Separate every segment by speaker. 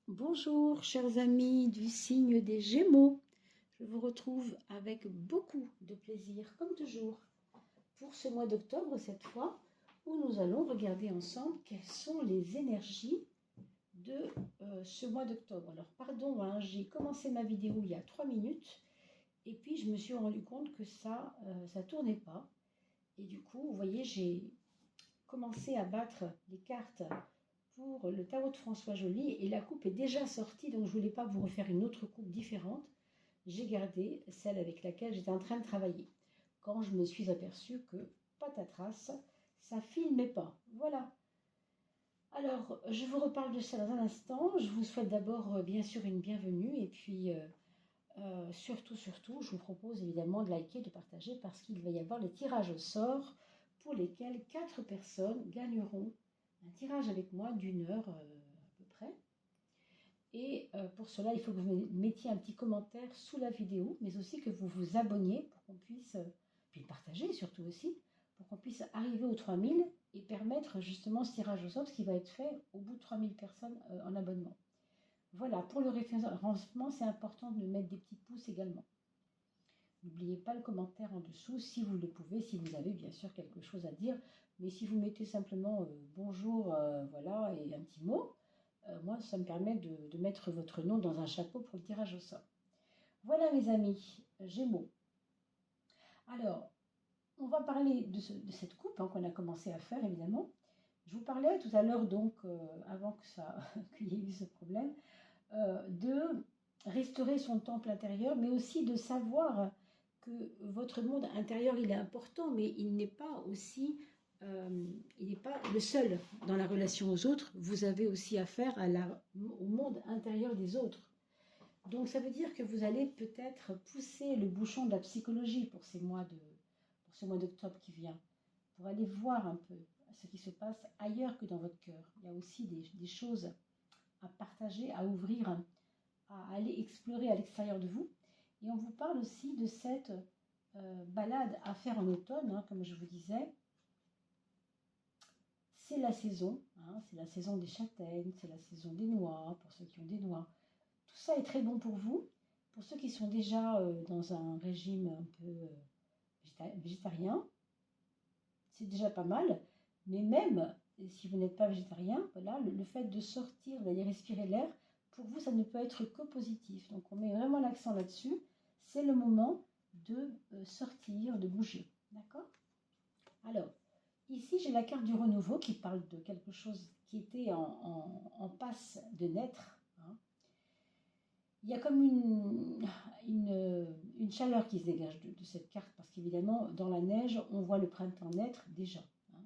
Speaker 1: Bonjour chers amis du signe des Gémeaux, je vous retrouve avec beaucoup de plaisir comme toujours pour ce mois d'octobre cette fois où nous allons regarder ensemble quelles sont les énergies de ce mois d'octobre. Alors pardon, hein, j'ai commencé ma vidéo il y a 3 minutes et puis je me suis rendu compte que ça tournait pas et du coup vous voyez j'ai commencé à battre les cartes pour le tarot de François Joly et la coupe est déjà sortie, donc je ne voulais pas vous refaire une autre coupe différente. J'ai gardé celle avec laquelle j'étais en train de travailler. Quand je me suis aperçue que, patatras, ça filmait pas. Voilà. Alors, je vous reparle de ça dans un instant. Je vous souhaite d'abord, bien sûr, une bienvenue et puis surtout, je vous propose évidemment de liker, de partager parce qu'il va y avoir les tirages au sort pour lesquels 4 personnes gagneront un tirage avec moi d'1 heure à peu près. Et pour cela, il faut que vous mettiez un petit commentaire sous la vidéo, mais aussi que vous vous abonniez pour qu'on puisse, puis le partager surtout aussi, pour qu'on puisse arriver aux 3000 et permettre justement ce tirage au sort, ce qui va être fait au bout de 3000 personnes en abonnement. Voilà, pour le référencement, c'est important de mettre des petits pouces également. N'oubliez pas le commentaire en dessous si vous le pouvez, si vous avez bien sûr quelque chose à dire. Mais si vous mettez simplement bonjour, voilà, et un petit mot, moi ça me permet de mettre votre nom dans un chapeau pour le tirage au sort. Voilà mes amis, Gémeaux. Alors, on va parler de cette coupe hein, qu'on a commencé à faire évidemment. Je vous parlais tout à l'heure donc, avant que ça qu'il y ait eu ce problème, de restaurer son temple intérieur, mais aussi de savoir que votre monde intérieur, il est important, mais il n'est pas aussi, il n'est pas le seul dans la relation aux autres. Vous avez aussi affaire au monde intérieur des autres. Donc ça veut dire que vous allez peut-être pousser le bouchon de la psychologie pour ce mois d'octobre qui vient, pour aller voir un peu ce qui se passe ailleurs que dans votre cœur. Il y a aussi des choses à partager, à ouvrir, à aller explorer à l'extérieur de vous. Et on vous parle aussi de cette balade à faire en automne, hein, comme je vous disais. C'est la saison, hein, c'est la saison des châtaignes, c'est la saison des noix, pour ceux qui ont des noix. Tout ça est très bon pour vous. Pour ceux qui sont déjà dans un régime un peu végétarien, c'est déjà pas mal. Mais même si vous n'êtes pas végétarien, voilà, le fait de sortir, d'aller respirer l'air, pour vous, ça ne peut être que positif. Donc on met vraiment l'accent là-dessus. C'est le moment de sortir, de bouger. D'accord? Alors, ici, j'ai la carte du renouveau qui parle de quelque chose qui était en passe de naître. Hein. Il y a comme une chaleur qui se dégage de cette carte, parce qu'évidemment, dans la neige, on voit le printemps naître déjà. Hein.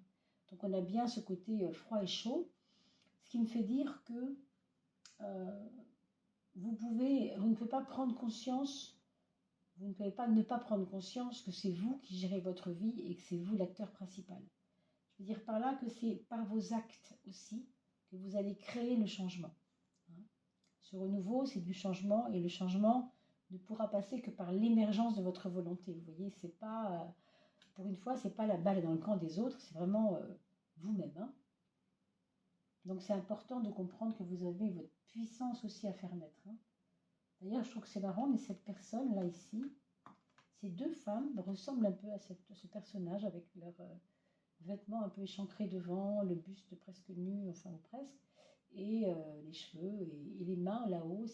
Speaker 1: Donc on a bien ce côté froid et chaud, ce qui me fait dire que euh, vous ne pouvez pas prendre conscience, vous ne pouvez pas ne pas prendre conscience que c'est vous qui gérez votre vie et que c'est vous l'acteur principal. Je veux dire par là que c'est par vos actes aussi que vous allez créer le changement. Hein. Ce renouveau, c'est du changement et le changement ne pourra passer que par l'émergence de votre volonté. Vous voyez, c'est pas, pour une fois, c'est pas la balle dans le camp des autres, c'est vraiment vous-même. Hein. Donc c'est important de comprendre que vous avez votre puissance aussi à faire naître. Hein. D'ailleurs, je trouve que c'est marrant, mais cette personne là ici, ces 2 femmes ressemblent un peu à ce personnage avec leurs vêtements un peu échancrés devant, le buste presque nu, enfin ou presque, et les cheveux et les mains là-haut,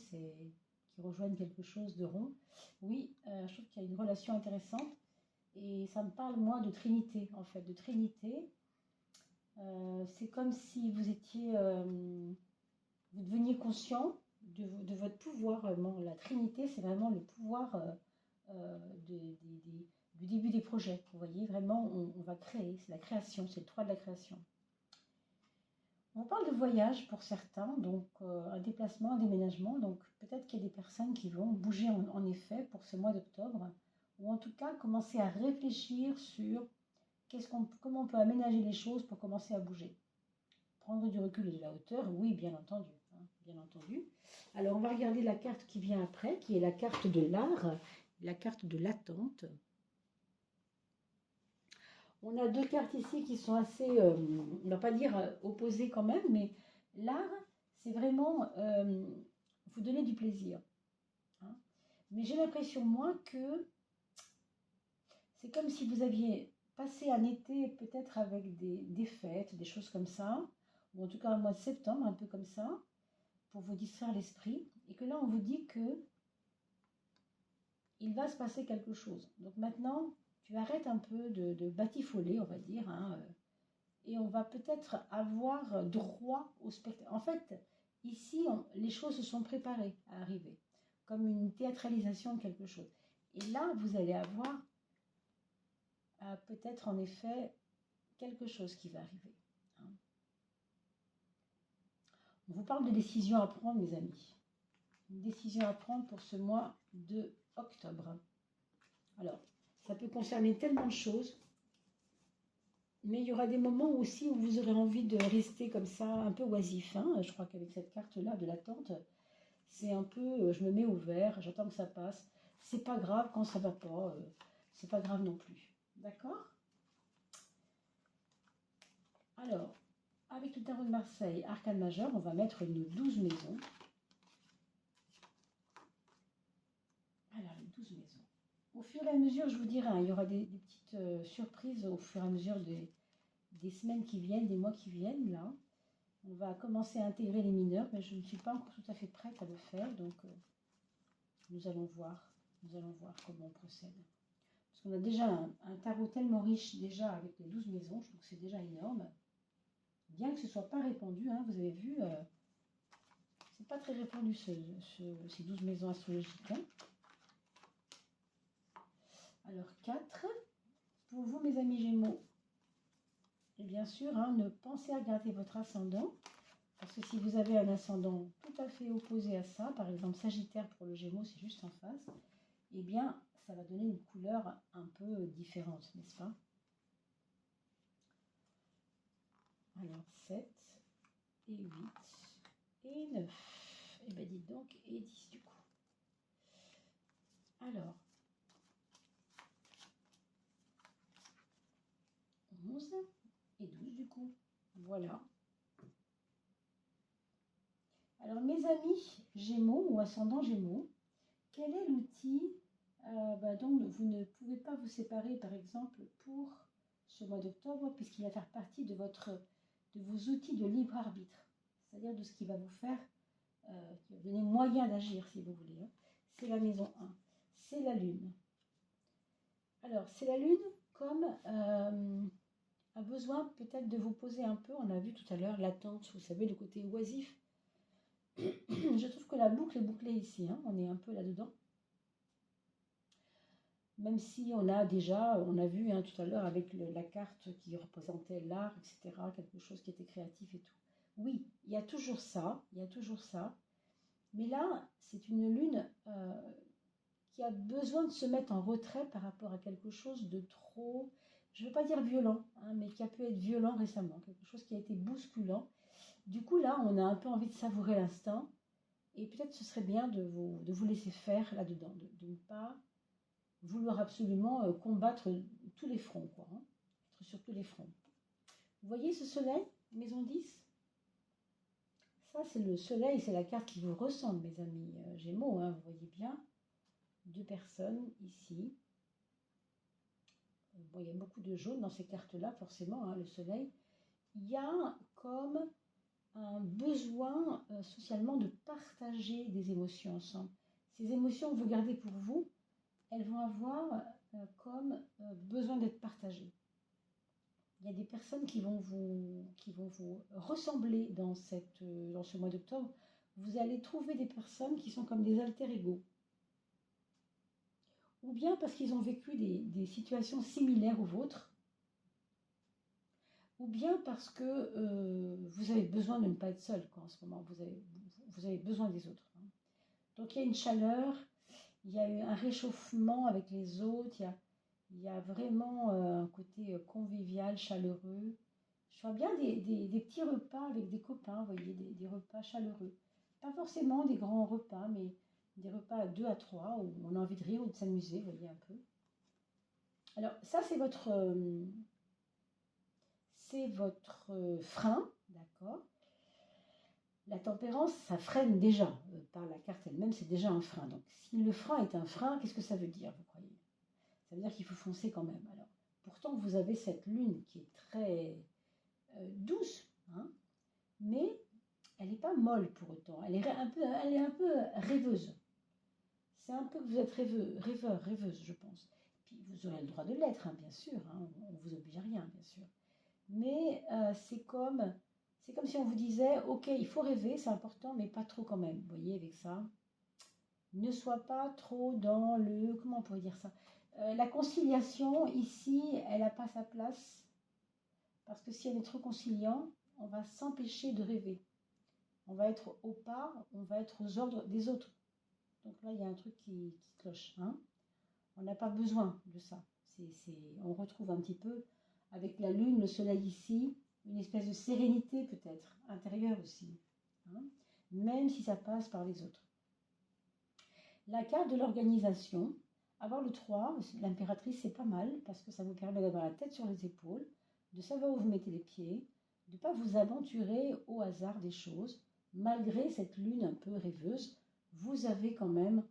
Speaker 1: qui rejoignent quelque chose de rond. Oui, je trouve qu'il y a une relation intéressante et ça me parle moi de Trinité en fait, de Trinité. C'est comme si vous deveniez conscient de votre pouvoir. Vraiment. La Trinité, c'est vraiment le pouvoir du début des projets. Vous voyez, vraiment, on va créer. C'est la création, c'est le 3 de la création. On parle de voyage pour certains, donc un déplacement, un déménagement. Donc peut-être qu'il y a des personnes qui vont bouger en effet pour ce mois d'octobre, ou en tout cas commencer à réfléchir sur comment on peut aménager les choses pour commencer à bouger. Prendre du recul et de la hauteur, oui, bien entendu. Hein, bien entendu. Alors, on va regarder la carte qui vient après, qui est la carte de l'art, la carte de l'attente. On a 2 cartes ici qui sont assez, on ne va pas dire opposées quand même, mais l'art, c'est vraiment vous donner du plaisir. Hein. Mais j'ai l'impression, moi, que c'est comme si vous aviez passé un été peut-être avec des fêtes, des choses comme ça, ou en tout cas un mois de septembre, un peu comme ça, pour vous distraire l'esprit, et que là on vous dit que il va se passer quelque chose. Donc maintenant, tu arrêtes un peu de batifoler, on va dire, hein, et on va peut-être avoir droit au spectacle. En fait, ici, les choses se sont préparées à arriver, comme une théâtralisation de quelque chose. Et là, vous allez avoir peut-être en effet quelque chose qui va arriver. Hein. On vous parle de décision à prendre, mes amis. Une décision à prendre pour ce mois de octobre. Alors, ça peut concerner tellement de choses, mais il y aura des moments aussi où vous aurez envie de rester comme ça, un peu oisif. Hein. Je crois qu'avec cette carte-là de l'attente, c'est un peu, je me mets au vert, j'attends que ça passe. C'est pas grave quand ça va pas, c'est pas grave non plus. D'accord? Alors, avec le tarot de Marseille, arcane majeur, on va mettre nos 12 maisons. Alors, les 12 maisons. Au fur et à mesure, je vous dirai, hein, il y aura des petites surprises au fur et à mesure des semaines qui viennent, des mois qui viennent, là. On va commencer à intégrer les mineurs, mais je ne suis pas encore tout à fait prête à le faire, donc nous allons voir comment on procède. Parce qu'on a déjà un tarot tellement riche déjà avec les 12 maisons, je trouve que c'est déjà énorme. Bien que ce ne soit pas répandu, hein, vous avez vu, c'est pas très répandu ces 12 maisons astrologiques. Hein. Alors 4, pour vous mes amis Gémeaux, et bien sûr, hein, ne pensez à garder votre ascendant, parce que si vous avez un ascendant tout à fait opposé à ça, par exemple Sagittaire pour le Gémeaux, c'est juste en face, eh bien, ça va donner une couleur un peu différente, n'est-ce pas? Alors 7 et 8 et 9. Et bien dites donc, et 10 du coup. Alors, 11 et 12 du coup. Voilà. Alors mes amis Gémeaux ou ascendant Gémeaux, quel est l'outil dont vous ne pouvez pas vous séparer par exemple pour ce mois d'octobre puisqu'il va faire partie de vos outils de libre arbitre, c'est-à-dire de ce qui va vous faire, qui va vous donner moyen d'agir si vous voulez. Hein. C'est la maison 1, c'est la lune. Alors c'est la lune comme a besoin peut-être de vous poser un peu, on a vu tout à l'heure l'attente, vous savez, le côté oisif. Je trouve que la boucle est bouclée ici, hein, on est un peu là-dedans. Même si on a vu hein, tout à l'heure avec la carte qui représentait l'art, etc., quelque chose qui était créatif et tout. Oui, il y a toujours ça, Mais là, c'est une lune qui a besoin de se mettre en retrait par rapport à quelque chose de trop, je ne veux pas dire violent, hein, mais qui a pu être violent récemment, quelque chose qui a été bousculant. Du coup, là, on a un peu envie de savourer l'instant, et peut-être ce serait bien de vous laisser faire là-dedans, de ne pas vouloir absolument combattre tous les fronts, quoi, hein, être sur tous les fronts. Vous voyez ce soleil, maison 10? Ça, c'est le soleil, c'est la carte qui vous ressemble, mes amis Gémeaux, hein, vous voyez bien. 2 personnes ici. Bon, il y a beaucoup de jaune dans ces cartes-là, forcément, hein, le soleil. Il y a comme un besoin socialement de partager des émotions ensemble. Ces émotions que vous gardez pour vous, elles vont avoir comme besoin d'être partagées. Il y a des personnes qui vont vous ressembler dans ce mois d'octobre. Vous allez trouver des personnes qui sont comme des alter ego. Ou bien parce qu'ils ont vécu des situations similaires aux vôtres. Ou bien parce que vous avez besoin de ne pas être seul en ce moment. Vous avez besoin des autres. Hein. Donc il y a une chaleur, il y a eu un réchauffement avec les autres, il y a vraiment un côté convivial, chaleureux. Je vois bien des petits repas avec des copains, vous voyez, des repas chaleureux. Pas forcément des grands repas, mais des repas à 2 à 3 où on a envie de rire ou de s'amuser, vous voyez un peu. Alors ça, c'est votre frein, d'accord. La tempérance, ça freine déjà. Par la carte elle-même, c'est déjà un frein. Donc, si le frein est un frein, qu'est-ce que ça veut dire, vous croyez? Ça veut dire qu'il faut foncer quand même. Alors, pourtant, vous avez cette lune qui est très douce, hein, mais elle n'est pas molle pour autant. Elle est un peu rêveuse. C'est un peu que vous êtes rêveur, rêveuse, je pense. Puis vous aurez le droit de l'être, hein, bien sûr. Hein, on ne vous oblige à rien, bien sûr. Mais c'est comme si on vous disait, ok, il faut rêver, c'est important, mais pas trop quand même. Vous voyez, avec ça, ne sois pas trop dans le, comment on pourrait dire ça? La conciliation, ici, elle n'a pas sa place. Parce que si elle est trop conciliant, on va s'empêcher de rêver. On va être au pas, on va être aux ordres des autres. Donc là, il y a un truc qui cloche. Hein, on n'a pas besoin de ça. On retrouve un petit peu, avec la lune, le soleil ici, une espèce de sérénité peut-être, intérieure aussi. Hein, même si ça passe par les autres. La carte de l'organisation, avoir le 3, l'impératrice, c'est pas mal, parce que ça vous permet d'avoir la tête sur les épaules, de savoir où vous mettez les pieds, de ne pas vous aventurer au hasard des choses. Malgré cette lune un peu rêveuse, vous avez quand même,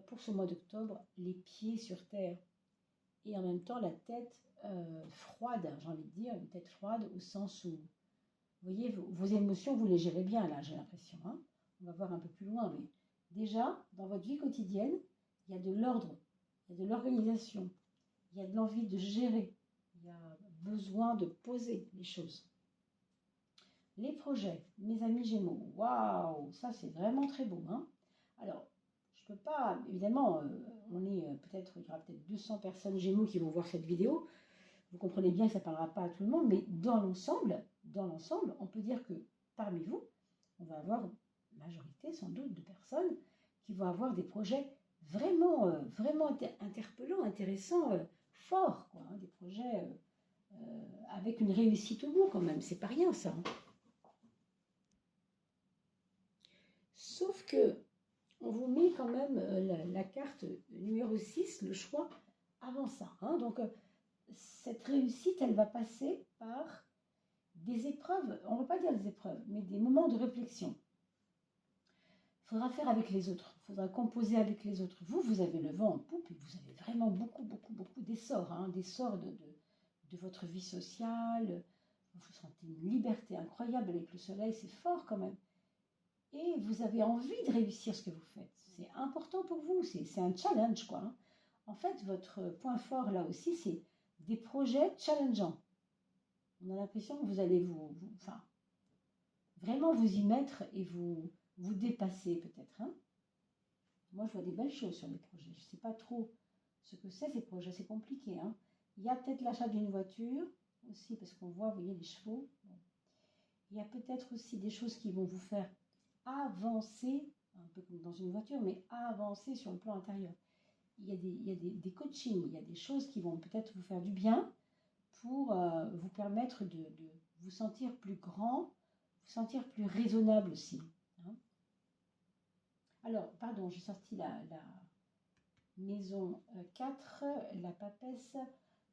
Speaker 1: pour ce mois d'octobre, les pieds sur terre. Et en même temps, la tête froide, j'ai envie de dire, une tête froide au sens où, vous voyez, vos émotions, vous les gérez bien, là, j'ai l'impression. Hein, on va voir un peu plus loin, mais déjà, dans votre vie quotidienne, il y a de l'ordre, il y a de l'organisation, il y a de l'envie de gérer, il y a besoin de poser les choses. Les projets, mes amis Gémeaux, waouh, ça c'est vraiment très beau. Hein, alors, je ne peux pas, évidemment, on est peut-être, il y aura peut-être 200 personnes Gémeaux qui vont voir cette vidéo. Vous comprenez bien que ça ne parlera pas à tout le monde, mais dans l'ensemble, on peut dire que parmi vous, on va avoir une majorité sans doute de personnes qui vont avoir des projets vraiment, vraiment interpellants, intéressants, forts, quoi, hein, des projets avec une réussite au bout quand même. C'est pas rien ça. Hein. Sauf que on vous met quand même la carte numéro 6, le choix, avant ça. Hein. Donc, cette réussite, elle va passer par des épreuves, on ne va pas dire des épreuves, mais des moments de réflexion. Il faudra faire avec les autres, il faudra composer avec les autres. Vous avez le vent en poupe et vous avez vraiment beaucoup d'essor, hein, d'essor de votre vie sociale. Vous sentez une liberté incroyable avec le soleil, c'est fort quand même. Et vous avez envie de réussir ce que vous faites. C'est important pour vous, c'est un challenge, quoi. Hein. En fait, votre point fort là aussi, c'est des projets challengeants. On a l'impression que vous allez enfin, vraiment vous y mettre et vous dépasser peut-être. Hein. Moi, je vois des belles choses sur les projets. Je ne sais pas trop ce que c'est ces projets, c'est compliqué. Hein. Il y a peut-être l'achat d'une voiture aussi, parce qu'on voit, vous voyez, les chevaux. Bon. Il y a peut-être aussi des choses qui vont vous faire avancer, un peu comme dans une voiture, mais avancer sur le plan intérieur. Il y a des coachings, il y a des choses qui vont peut-être vous faire du bien pour vous permettre de vous sentir plus grand, vous sentir plus raisonnable aussi. Hein. Alors, pardon, j'ai sorti la maison 4, la papesse.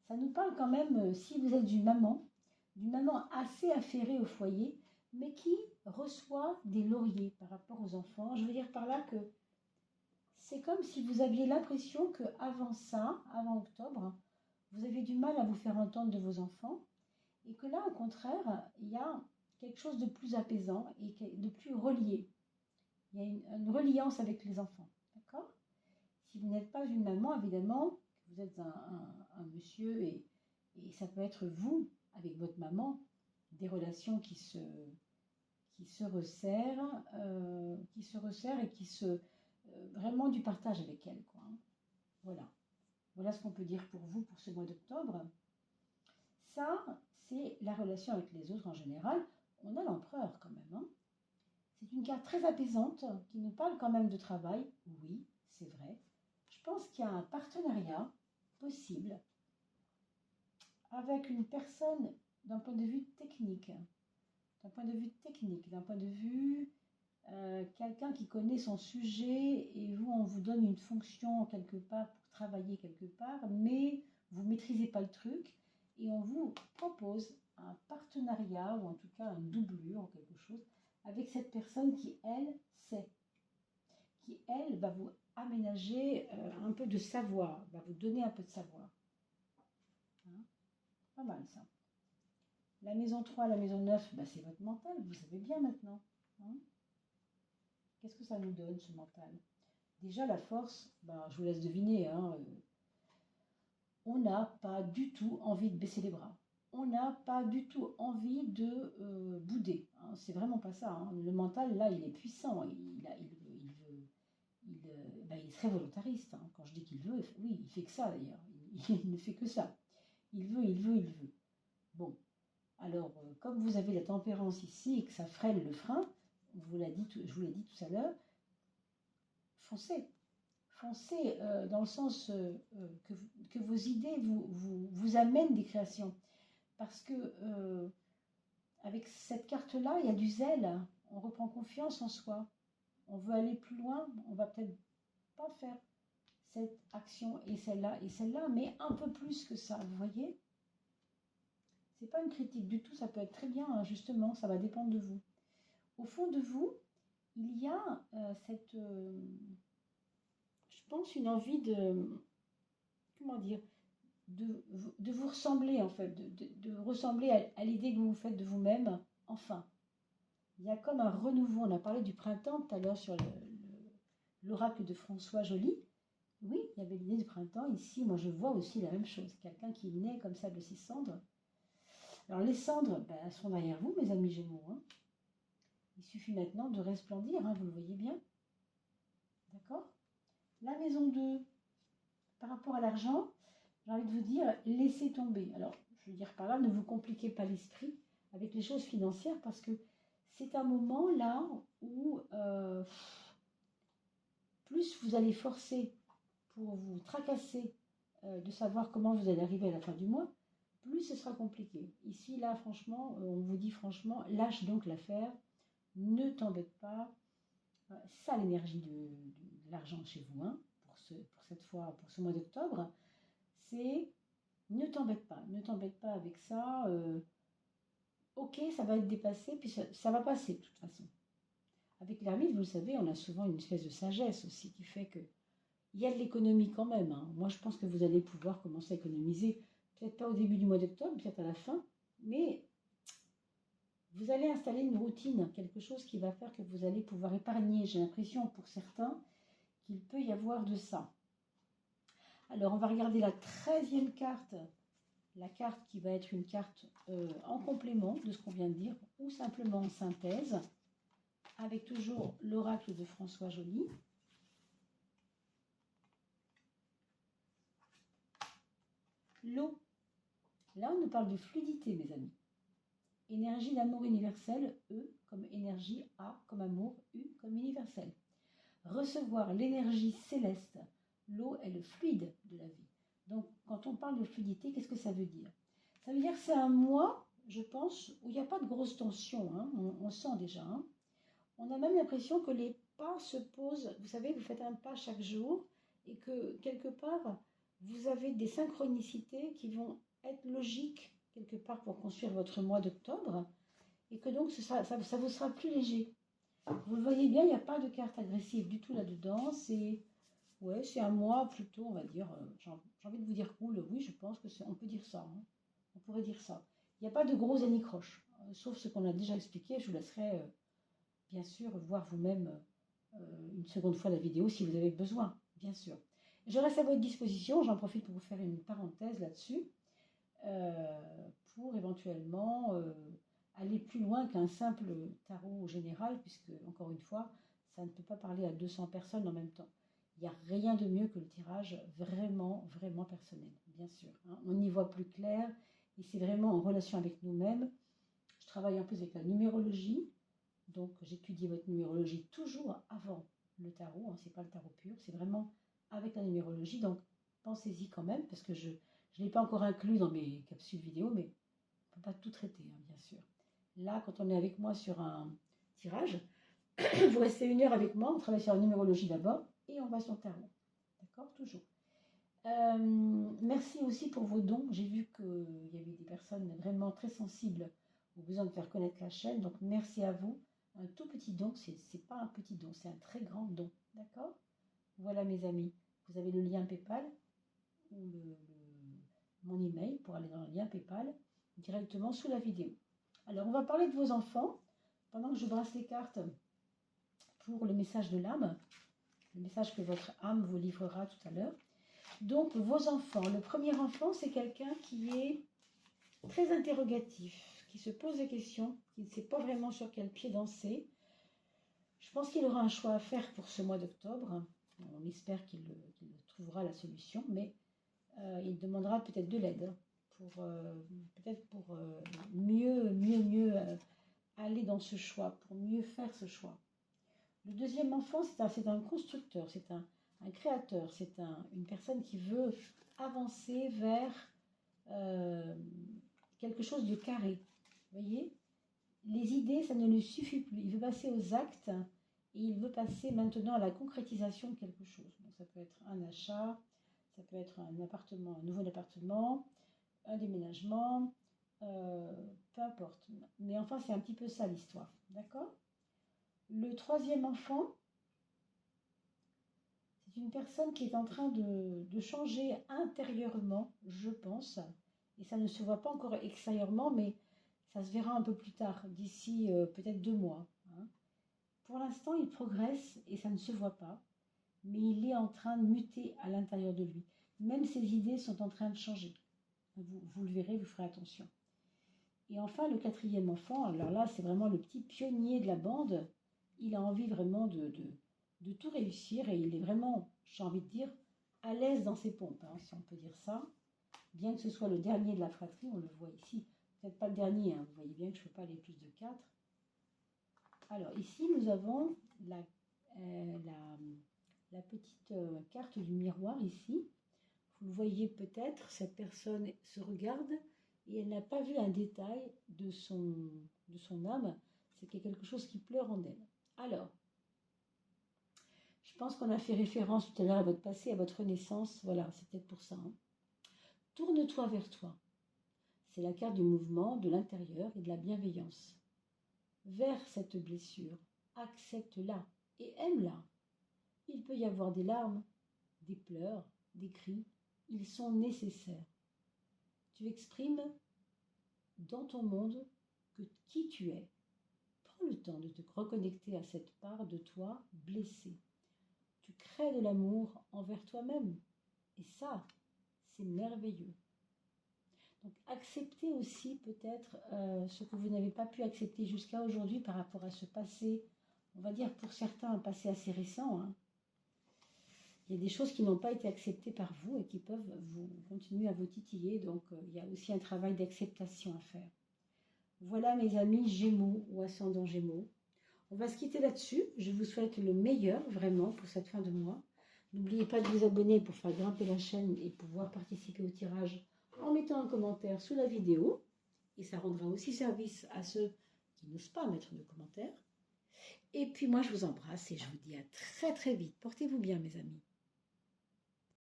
Speaker 1: Ça nous parle quand même, si vous êtes d'une maman assez affairée au foyer, mais qui reçoit des lauriers par rapport aux enfants. Je veux dire par là que c'est comme si vous aviez l'impression qu'avant ça, avant octobre, vous avez du mal à vous faire entendre de vos enfants et que là, au contraire, il y a quelque chose de plus apaisant et de plus relié. Il y a une reliance avec les enfants, d'accord? Si vous n'êtes pas une maman, évidemment, vous êtes un monsieur et ça peut être vous, avec votre maman, des relations qui se resserrent et qui se... vraiment du partage avec elle, quoi. Hein. Voilà. Voilà ce qu'on peut dire pour vous pour ce mois d'octobre. Ça, c'est la relation avec les autres en général. On a l'empereur quand même. Hein. C'est une carte très apaisante qui nous parle quand même de travail. Oui, c'est vrai. Je pense qu'il y a un partenariat possible avec une personne d'un point de vue technique. D'un point de vue quelqu'un qui connaît son sujet et vous, on vous donne une fonction quelque part pour travailler quelque part, mais vous ne maîtrisez pas le truc et on vous propose un partenariat ou en tout cas un doublure ou quelque chose avec cette personne qui, elle, sait, qui, elle, va vous aménager un peu de savoir, va vous donner un peu de savoir. Hein, pas mal ça. La maison 3, la maison 9, bah, c'est votre mental, vous savez bien maintenant. Hein. Qu'est-ce que ça nous donne, ce mental? Déjà, la force, bah, je vous laisse deviner, hein, on n'a pas du tout envie de baisser les bras. On n'a pas du tout envie de bouder. Hein. C'est vraiment pas ça. Hein. Le mental, là, il est puissant. Il veut, bah, il est très volontariste. Hein. Quand je dis qu'il veut, oui, il fait que ça d'ailleurs. Il ne fait que ça. Il veut, il veut, il veut. Bon, alors, comme vous avez la tempérance ici et que ça freine le frein, je vous l'ai dit tout à l'heure, foncez. Foncez dans le sens que vos idées vous amènent des créations. Parce que avec cette carte-là, il y a du zèle. On reprend confiance en soi. On veut aller plus loin. On va peut-être pas faire cette action et celle-là, mais un peu plus que ça, vous voyez? C'est pas une critique du tout, ça peut être très bien, hein, justement, ça va dépendre de vous. Au fond de vous, il y a je pense, une envie de, comment dire, de vous ressembler, en fait, de ressembler à l'idée que vous vous faites de vous-même, enfin. Il y a comme un renouveau, on a parlé du printemps tout à l'heure sur l'oracle de François Joly. Oui, il y avait l'idée du printemps, ici, moi je vois aussi la même chose, quelqu'un qui naît comme ça de ces cendres. Alors les cendres, ben, elles sont derrière vous, mes amis Gémeaux. Hein. Il suffit maintenant de resplendir, hein, vous le voyez bien. D'accord? La maison 2, par rapport à l'argent, j'ai envie de vous dire, laissez tomber. Alors, je veux dire par là, ne vous compliquez pas l'esprit avec les choses financières parce que c'est un moment là où plus vous allez forcer pour vous tracasser de savoir comment vous allez arriver à la fin du mois, plus ce sera compliqué. Ici, là, franchement, on vous dit franchement, lâche donc l'affaire, ne t'embête pas. C'est ça l'énergie de l'argent chez vous, hein, pour cette fois, pour ce mois d'octobre. C'est ne t'embête pas avec ça. Ok, ça va être dépassé, puis ça va passer de toute façon. Avec l'ermite, vous le savez, on a souvent une espèce de sagesse aussi qui fait que il y a de l'économie quand même. Hein. Moi, je pense que vous allez pouvoir commencer à économiser, peut-être pas au début du mois d'octobre, peut-être à la fin, mais vous allez installer une routine, quelque chose qui va faire que vous allez pouvoir épargner. J'ai l'impression pour certains qu'il peut y avoir de ça. Alors, on va regarder la 13e carte, la carte qui va être une carte en complément de ce qu'on vient de dire, ou simplement en synthèse, avec toujours l'oracle de François Joly. L'eau. Là, on nous parle de fluidité, mes amis. Énergie d'amour universel, E comme énergie, A comme amour, U comme universel. Recevoir l'énergie céleste. L'eau est le fluide de la vie. Donc, quand on parle de fluidité, qu'est-ce que ça veut dire? Ça veut dire que c'est un mois, je pense, où il n'y a pas de grosse tension. Hein, on sent déjà. Hein. On a même l'impression que les pas se posent. Vous savez, vous faites un pas chaque jour et que quelque part, vous avez des synchronicités qui vont être logiques quelque part pour construire votre mois d'octobre et que donc ça vous sera plus léger. Vous le voyez bien, il n'y a pas de carte agressive du tout là-dedans. C'est un mois plutôt, on va dire, j'ai envie de vous dire cool. Oui, je pense que on peut dire ça. Hein. On pourrait dire ça. Il n'y a pas de gros anicroches, sauf ce qu'on a déjà expliqué. Je vous laisserai bien sûr voir vous-même une seconde fois la vidéo si vous avez besoin, bien sûr. Je reste à votre disposition. J'en profite pour vous faire une parenthèse là-dessus. Pour éventuellement aller plus loin qu'un simple tarot général, puisque, encore une fois, ça ne peut pas parler à 200 personnes en même temps. Il n'y a rien de mieux que le tirage vraiment, vraiment personnel, bien sûr. Hein. On y voit plus clair et c'est vraiment en relation avec nous-mêmes. Je travaille en plus avec la numérologie, donc j'étudie votre numérologie toujours avant le tarot. Hein. C'est pas le tarot pur, c'est vraiment avec la numérologie. Donc pensez-y quand même, parce que je ne l'ai pas encore inclus dans mes capsules vidéo, mais on ne peut pas tout traiter, hein, bien sûr. Là, quand on est avec moi sur un tirage, vous restez 1 heure avec moi, on travaille sur la numérologie d'abord, et on va sur le tarot. D'accord? Toujours. Merci aussi pour vos dons. J'ai vu qu'il y avait des personnes vraiment très sensibles au besoin de faire connaître la chaîne, donc merci à vous. un tout petit don, c'est pas un petit don, c'est un très grand don, d'accord? Voilà mes amis, vous avez le lien PayPal ou mon email pour aller dans le lien PayPal directement sous la vidéo. Alors on va parler de vos enfants pendant que je brasse les cartes pour le message de l'âme, le message que votre âme vous livrera tout à l'heure. Donc vos enfants, le premier enfant c'est quelqu'un qui est très interrogatif, qui se pose des questions, qui ne sait pas vraiment sur quel pied danser. Je pense qu'il aura un choix à faire pour ce mois d'octobre. On espère qu'il trouvera la solution, mais il demandera peut-être de l'aide pour mieux aller dans ce choix, pour mieux faire ce choix. Le deuxième enfant, c'est un constructeur, c'est un créateur, c'est une personne qui veut avancer vers quelque chose de carré. Vous voyez, les idées, ça ne lui suffit plus. Il veut passer aux actes et il veut passer maintenant à la concrétisation de quelque chose. Donc, ça peut être un achat, ça peut être un appartement, un nouvel appartement, un déménagement, peu importe. Mais enfin, c'est un petit peu ça l'histoire. D'accord? Le troisième enfant, c'est une personne qui est en train de changer intérieurement, je pense. Et ça ne se voit pas encore extérieurement, mais ça se verra un peu plus tard, d'ici peut-être 2 mois. Hein. Pour l'instant, il progresse et ça ne se voit pas, mais il est en train de muter à l'intérieur de lui. Même ses idées sont en train de changer. Vous le verrez, vous ferez attention. Et enfin, le quatrième enfant, alors là, c'est vraiment le petit pionnier de la bande. Il a envie vraiment de tout réussir et il est vraiment, j'ai envie de dire, à l'aise dans ses pompes, hein, si on peut dire ça. Bien que ce soit le dernier de la fratrie, on le voit ici. Peut-être pas le dernier, hein, vous voyez bien que je ne peux pas aller plus de 4. Alors ici, nous avons la petite carte du miroir ici. Vous le voyez peut-être, cette personne se regarde et elle n'a pas vu un détail de son âme. C'est qu'il y a quelque chose qui pleure en elle. Alors, je pense qu'on a fait référence tout à l'heure à votre passé, à votre naissance. Voilà, c'est peut-être pour ça. Hein. Tourne-toi vers toi. C'est la carte du mouvement, de l'intérieur et de la bienveillance. Vers cette blessure, accepte-la et aime-la. Il peut y avoir des larmes, des pleurs, des cris. Ils sont nécessaires. Tu exprimes dans ton monde qui tu es. Prends le temps de te reconnecter à cette part de toi blessée. Tu crées de l'amour envers toi-même. Et ça, c'est merveilleux. Donc, acceptez aussi peut-être ce que vous n'avez pas pu accepter jusqu'à aujourd'hui par rapport à ce passé, on va dire pour certains un passé assez récent. Hein. Il y a des choses qui n'ont pas été acceptées par vous et qui peuvent vous continuer à vous titiller. Donc, il y a aussi un travail d'acceptation à faire. Voilà mes amis Gémeaux ou ascendant Gémeaux. On va se quitter là-dessus. Je vous souhaite le meilleur vraiment pour cette fin de mois. N'oubliez pas de vous abonner pour faire grimper la chaîne et pouvoir participer au tirage en mettant un commentaire sous la vidéo. Et ça rendra aussi service à ceux qui n'osent pas mettre de commentaires. Et puis moi, je vous embrasse et je vous dis à très très vite. Portez-vous bien mes amis.